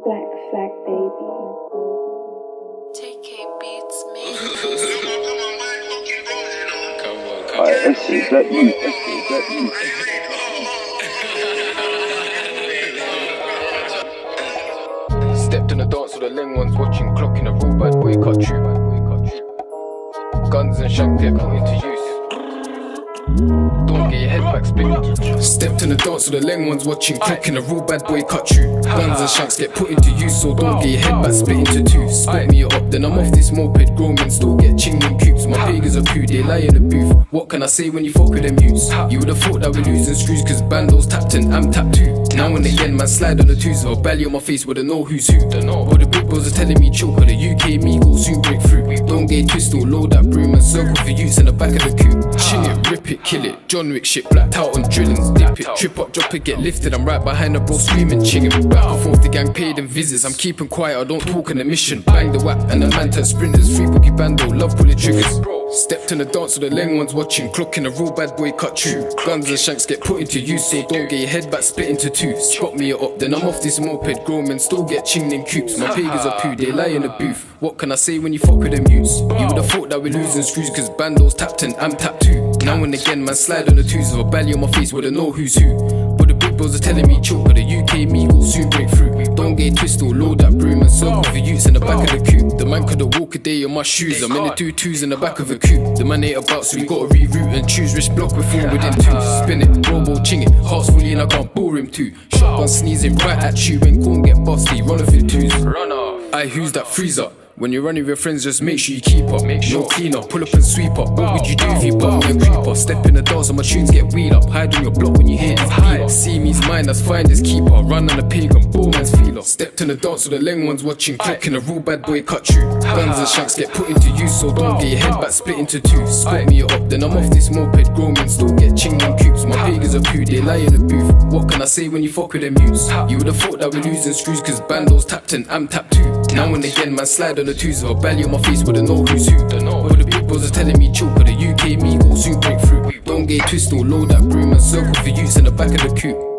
Black Flag Baby. TK Beats me. Alright, Essie, is that you? Stepped in the dance with the leng ones, watching clock in a real bad boy cut you. Guns and shank get put into use. Don't get your head back split. Stepped in the dance with the leng ones, watching clock in a real bad boy cut you. Guns and shanks get put into use, so don't get your head back split into two. Split me up, then I'm off this moped. Grown men still get chinging coops. My pagans are poo, they lie in the booth. What can I say when you fuck with them youths? You would've thought that we're losing screws, cause bandos tapped and I'm tapped too. Now and again, man, slide on the twos. Or belly on my face, wouldn't know who's who. All the big bros are telling me chill, but the UK me go soon break through. Don't get twisted, load that broom and circle for youths in the back of the coupe. Chin it, rip it, kill it. John Wick shit, blacked out on drillings, dip it. Trip up, drop it, get lifted. I'm right behind the bro screaming, chinging. Back and forth, the gang paid in visits. I'm keeping quiet, I don't talk on the mission. Bang the whack and the man turn sprinters. Free boogie bando, love pulling triggers. Stepped in the dance with the leng ones, watching clock in a real bad boy cut through. Guns and shanks get put into use, so don't get your head back split into two. Spot me up, then I'm off this moped. Grown men still get chinged in coops. My pagans are poo, they lie in the booth. What can I say when you fuck with them youths? You would've thought that we're losing screws, cause bandos tapped and I'm tapped too. Now and again, man, slide on the twos. With a belly on my face, wouldn't know who's who. But the big bros are telling me chill, but the UK me will soon break through. Don't get twisted, load that broom and circle for youths in the back of the coupe. The man could've walk a day on my shoes. I'm in the 2-2s in the back of a coupe. The man ain't about, so we gotta reroute and choose which block we're full within two. Spin it, robo ching it, hearts fully and I can't bore him too. Shotgun sneezing right at you when corn get busty, run off in twos. Run off. Aye, who's that freezer? When you're running with your friends, just make sure you keep up. No clean up, pull up and sweep up. What would you do if you butt me a creeper? Step in the dance and my tunes get wheeled up. Hide on your block when you hear this beat. See me's mine, that's fine, this keeper. Run on the pagan, ball man's feeler. Stepped in the dance with the leng ones, watching clock in a real bad boy cut through. Guns and shanks get put into use, so don't get your head back split into two. Split me up, then I'm off this moped. Grown men still get chinged in coops. My pagans are poo, they lie in the booth. What can I say when you fuck with them youths? You would've thought that we're losing screws, cause bandos tapped and I'm tapped too. Now and again, man, slide on the twos. With a belly on my face, wouldn't know who's who. But the big bros are telling me chill, but the UK me will soon break through. Don't get twisted, load that broom and circle for youths in the back of the coupe.